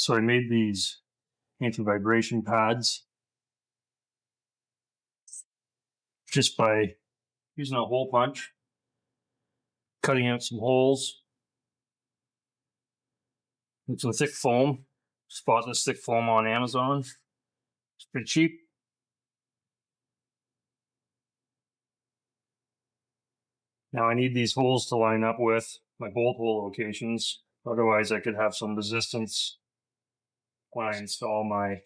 So I made these anti-vibration pads just by using a hole punch, cutting out some holes with some thick foam. Just bought this thick foam on Amazon. It's pretty cheap. Now I need these holes to line up with my bolt hole locations. Otherwise I could have some resistance when I install my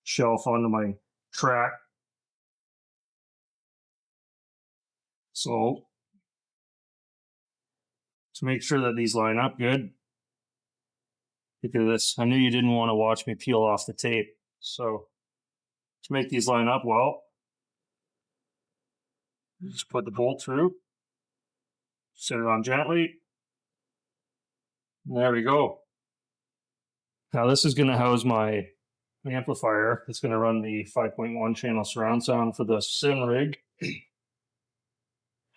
shelf onto my track. So to make sure that these line up good, look at this. I knew you didn't want to watch me peel off the tape. So to make these line up well, just put the bolt through, set it on gently. And there we go. Now this is going to house my amplifier. It's going to run the 5.1 channel surround sound for the sim rig.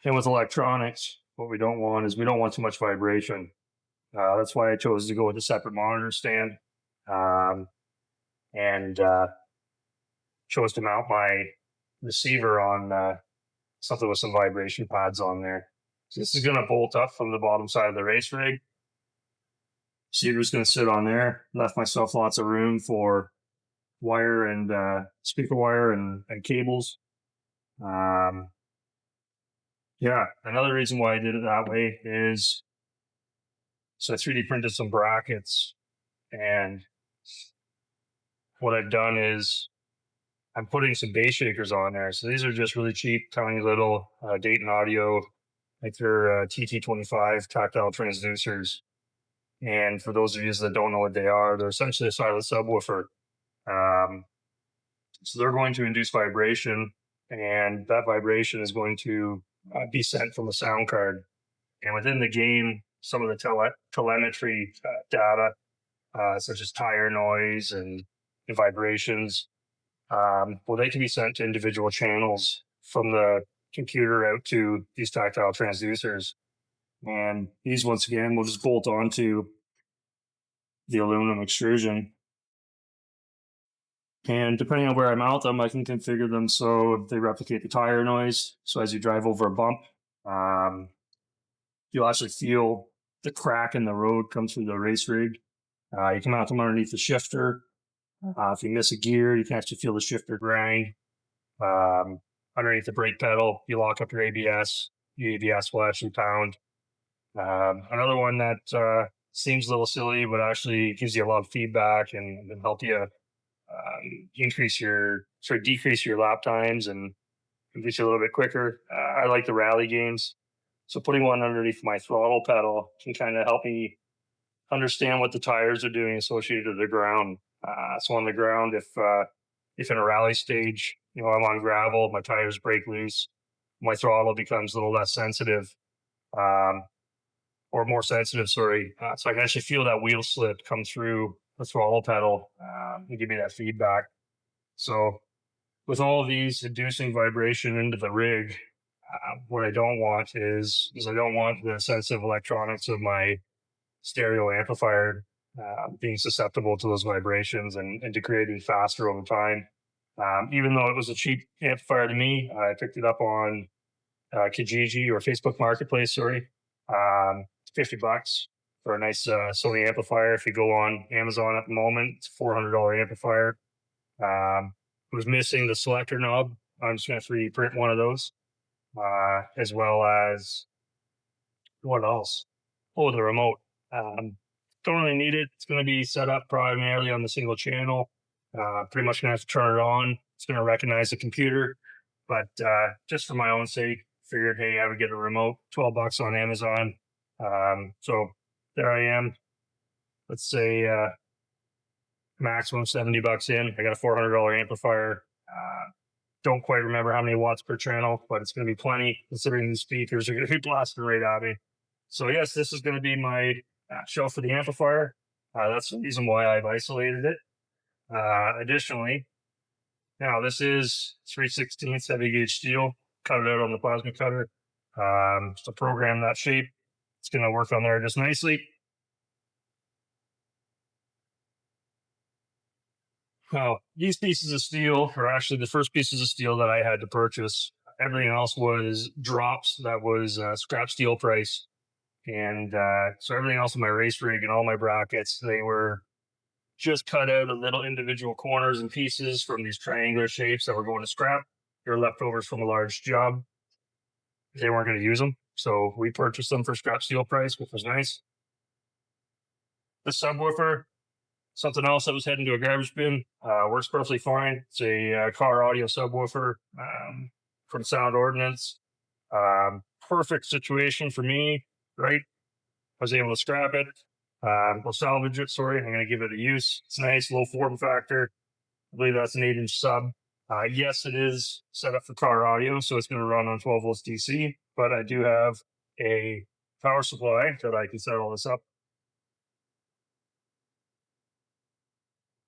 And with electronics, what we don't want is we don't want too much vibration. That's why I chose to go with a separate monitor stand, and chose to mount my receiver on something with some vibration pads on there. So this is going to bolt up from the bottom side of the race rig. Receiver's going to sit on there. Left myself lots of room for wire and speaker wire and cables. Yeah, another reason why I did it that way is so I 3D printed some brackets, and what I've done is I'm putting some bass shakers on there. So these are just really cheap, tiny little Dayton Audio, like they're TT25 tactile transducers. And for those of you that don't know what they are, they're essentially a silent subwoofer. So they're going to induce vibration, and that vibration is going to be sent from a sound card. And within the game, some of the telemetry data, such as tire noise and vibrations, well, they can be sent to individual channels from the computer out to these tactile transducers. And these, once again, will just bolt onto the aluminum extrusion. And depending on where I mount them, I can configure them so they replicate the tire noise. So as you drive over a bump, you'll actually feel the crack in the road come through the race rig. You can mount them underneath the shifter. If you miss a gear, you can actually feel the shifter grind. Underneath the brake pedal, you lock up your ABS. Your ABS will actually pound. Another one that seems a little silly, but actually gives you a lot of feedback and help you decrease your lap times and get you a little bit quicker. I like the rally games. So putting one underneath my throttle pedal can kind of help me understand what the tires are doing associated with the ground. So on the ground, if in a rally stage, I'm on gravel, my tires break loose, my throttle becomes a little less sensitive, or more sensitive, sorry. So I can actually feel that wheel slip come through the throttle pedal and give me that feedback. So with all of these inducing vibration into the rig, what I don't want is I don't want the sensitive electronics of my stereo amplifier being susceptible to those vibrations and degrading faster over time. Even though it was a cheap amplifier to me, I picked it up on Kijiji or Facebook Marketplace, sorry. $50 for a nice Sony amplifier. If you go on Amazon at the moment, it's a $400 amplifier. It was missing the selector knob. I'm just going to 3D print one of those, as well as what else? Oh, the remote. Don't really need it. It's going to be set up primarily on the single channel. Pretty much going to have to turn it on. It's going to recognize the computer, but just for my own sake, figured, hey, I would get a remote, $12 on Amazon. So there I am. Let's say maximum $70 in. I got a $400 amplifier. Don't quite remember how many watts per channel, but it's going to be plenty considering the speakers are going to be blasting right at me. So yes, this is going to be my shelf for the amplifier. That's the reason why I've isolated it. Additionally, now this is 3/16 heavy gauge steel. Cut it out on the plasma cutter. To program that shape, It's going to work on there just nicely. Now, these pieces of steel are actually the first pieces of steel that I had to purchase. Everything else was drops. That was scrap steel price. And so everything else in my race rig and all my brackets, they were just cut out of little individual corners and pieces from these triangular shapes that were going to scrap. They're leftovers from a large job. They weren't going to use them. So we purchased them for scrap steel price, which was nice. The subwoofer, something else that was heading to a garbage bin, works perfectly fine. It's a car audio subwoofer from Sound Ordnance. Perfect situation for me, right? I was able to scrap it. We'll salvage it. Sorry, I'm going to give it a use. It's nice, low form factor. I believe that's an 8-inch sub. Yes, it is set up for car audio, so it's going to run on 12 volts DC, but I do have a power supply that I can set all this up.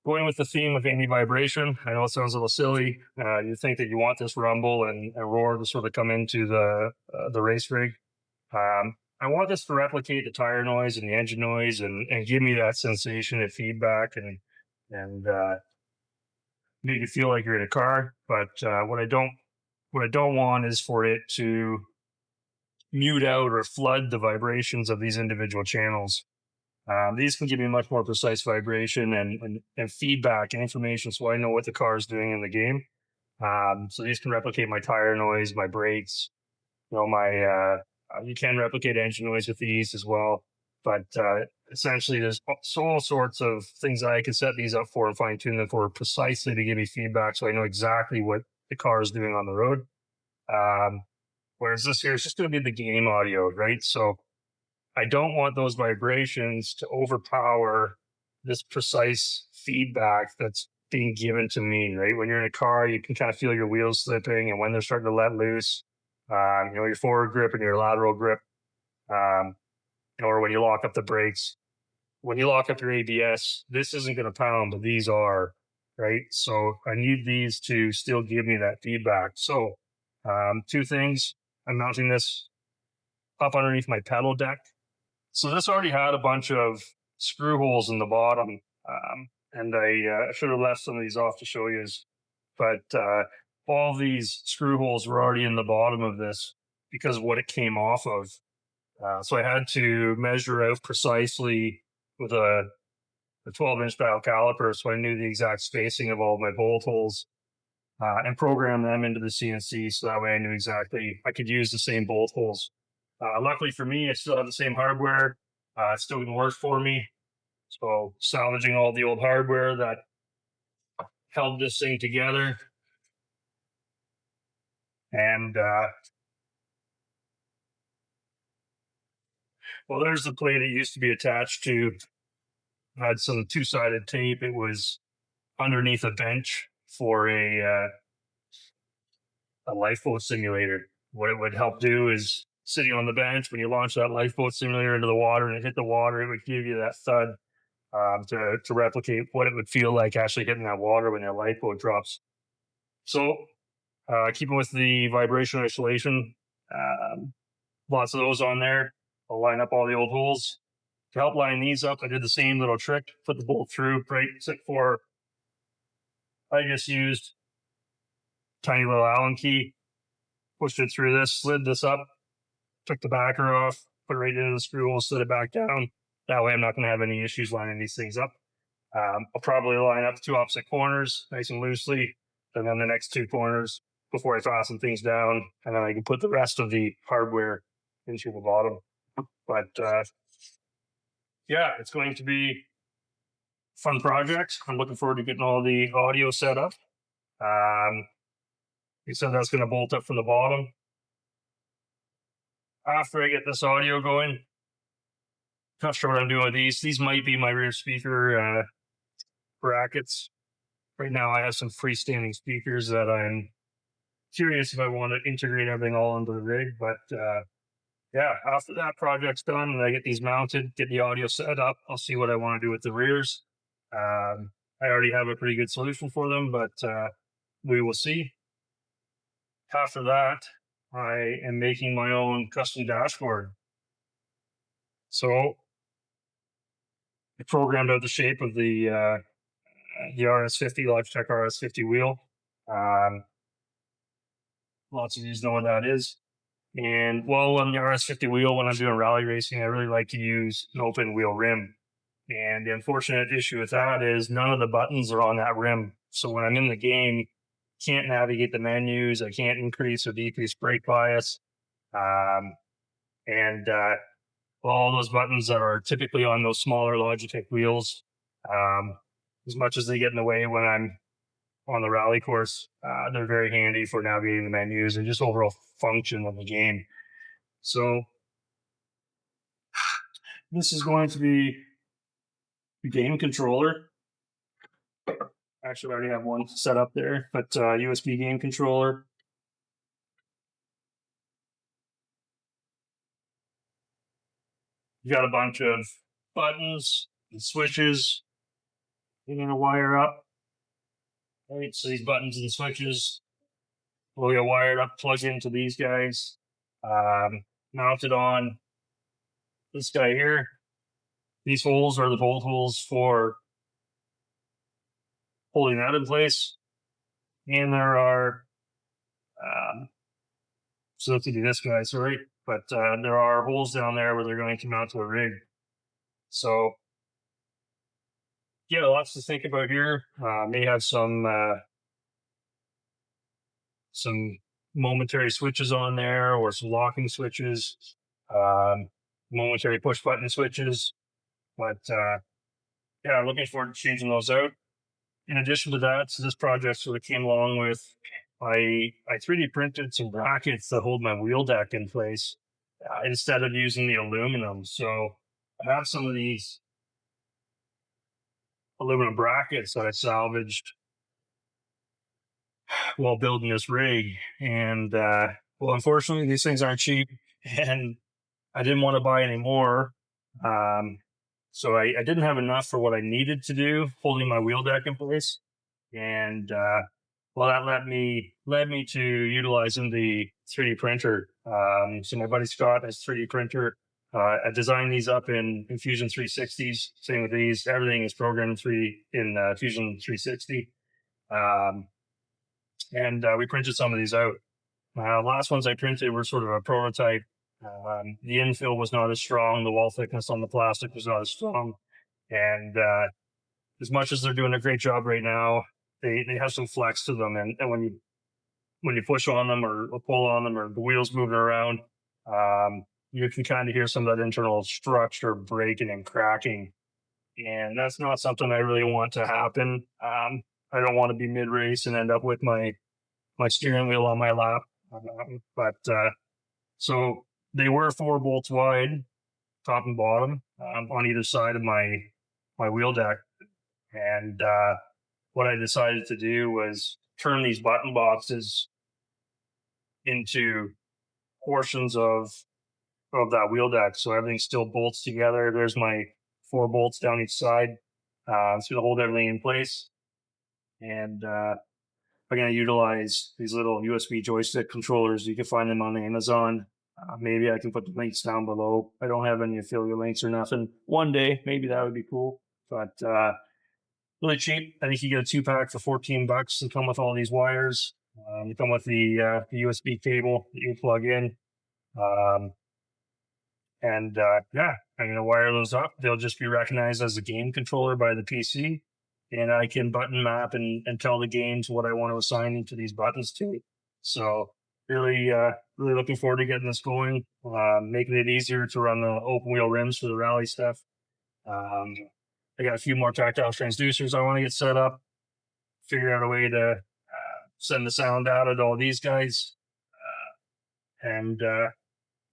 Going with the theme of anti-vibration, I know it sounds a little silly. You think that you want this rumble and roar to sort of come into the race rig. I want this to replicate the tire noise and the engine noise and give me that sensation of feedback and make you feel like you're in a car. But what I don't want is for it to mute out or flood the vibrations of these individual channels. These can give me much more precise vibration and feedback and information, so I know what the car is doing in the game. So these can replicate my tire noise, my brakes. You can replicate engine noise with these as well. But essentially, there's all sorts of things that I can set these up for and fine tune them for precisely to give me feedback, so I know exactly what the car is doing on the road. Whereas this here is just going to be the game audio, right? So I don't want those vibrations to overpower this precise feedback that's being given to me, right? When you're in a car, you can kind of feel your wheels slipping, and when they're starting to let loose, your forward grip and your lateral grip, or when you lock up the brakes. When you lock up your ABS, this isn't going to pound, but these are, right? So I need these to still give me that feedback. So two things. I'm mounting this up underneath my pedal deck. So this already had a bunch of screw holes in the bottom, and I should have left some of these off to show you. But all these screw holes were already in the bottom of this because of what it came off of. So I had to measure out precisely with a 12-inch dial caliper, so I knew the exact spacing of all of my bolt holes and program them into the CNC, so that way I knew exactly I could use the same bolt holes. Luckily for me, I still have the same hardware. It's still going to work for me. So salvaging all the old hardware that held this thing together. And well, there's the plate it used to be attached to. I had some two-sided tape. It was underneath a bench for a lifeboat simulator. What it would help do is sitting on the bench, when you launch that lifeboat simulator into the water and it hit the water, it would give you that thud to replicate what it would feel like actually hitting that water when that lifeboat drops. So keeping with the vibration isolation, lots of those on there. I'll line up all the old holes. To help line these up, I did the same little trick, put the bolt through, right, except for I just used tiny little Allen key, pushed it through this, slid this up, took the backer off, put it right into the screw hole, slid it back down. That way I'm not going to have any issues lining these things up. I'll probably line up the two opposite corners nice and loosely, and then the next two corners before I fasten things down, and then I can put the rest of the hardware into the bottom. But yeah, it's going to be a fun project. I'm looking forward to getting all the audio set up. You said that's going to bolt up from the bottom. After I get this audio going, not sure what I'm doing with these. These might be my rear speaker brackets. Right now I have some freestanding speakers that I'm curious if I want to integrate everything all into the rig. But yeah, after that project's done and I get these mounted, get the audio set up, I'll see what I want to do with the rears. I already have a pretty good solution for them, but we will see. After that, I am making my own custom dashboard. So I programmed out the shape of the RS50, Logitech RS50 wheel. Um, Lots of you know what that is. And while on the RS50 wheel, when I'm doing rally racing, I really like to use an open wheel rim. And the unfortunate issue with that is none of the buttons are on that rim. So when I'm in the game, can't navigate the menus. I can't increase or decrease brake bias. Um, and all those buttons that are typically on those smaller Logitech wheels, um, as much as they get in the way when I'm on the rally course, they're very handy for navigating the menus and just overall function of the game. So this is going to be the game controller. Actually, I already have one set up there, but USB game controller. You got a bunch of buttons and switches you're going to wire up. All right, so these buttons and switches will get wired up, plugged into these guys, mounted on this guy here. These holes are the bolt holes for holding that in place. And there are, so let's do this guy, sorry, but there are holes down there where they're going to mount to a rig. So, yeah, lots to think about here. May have some momentary switches on there or some locking switches, momentary push button switches. But yeah, I'm looking forward to changing those out. In addition to that, so this project sort of came along with I 3D printed some brackets that hold my wheel deck in place instead of using the aluminum. So I have some of these aluminum brackets that I salvaged while building this rig. And well, unfortunately, these things aren't cheap, and I didn't want to buy any more. So I didn't have enough for what I needed to do, holding my wheel deck in place. And well, that led me to utilizing the 3D printer. So my buddy Scott has 3D printer. I designed these up in Fusion 360s. Same with these. Everything is programmed in Fusion 360. And we printed some of these out. Last ones I printed were sort of a prototype. The infill was not as strong. The wall thickness on the plastic was not as strong. And as much as they're doing a great job right now, they have some flex to them. And when you push on them or pull on them or the wheels moving around, you can kind of hear some of that internal structure breaking and cracking. And that's not something I really want to happen. I don't want to be mid race and end up with my steering wheel on my lap. But so they were 4 bolts wide, top and bottom, on either side of my wheel deck. And what I decided to do was turn these button boxes into portions of that wheel deck, so everything still bolts together. There's my 4 bolts down each side. It's going to hold everything in place. And I'm going to utilize these little USB joystick controllers. You can find them on Amazon. Maybe I can put the links down below. I don't have any affiliate links or nothing. One day, maybe that would be cool. But really cheap. I think you get a 2-pack for $14 and come with all these wires. You come with the USB cable that you plug in. And yeah, I'm going to wire those up. They'll just be recognized as a game controller by the PC. And I can button map and tell the games what I want to assign into these buttons to. So really looking forward to getting this going, making it easier to run the open wheel rims for the rally stuff. I got a few more tactile transducers I want to get set up, figure out a way to send the sound out to all these guys. And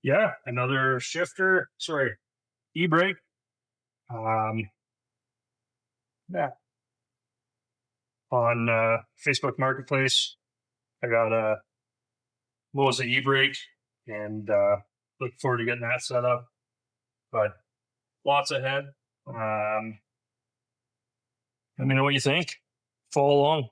yeah, another shifter, e-brake. Yeah. On Facebook Marketplace, I got a Moza e-brake, and look forward to getting that set up. But lots ahead. Let me know what you think. Follow along.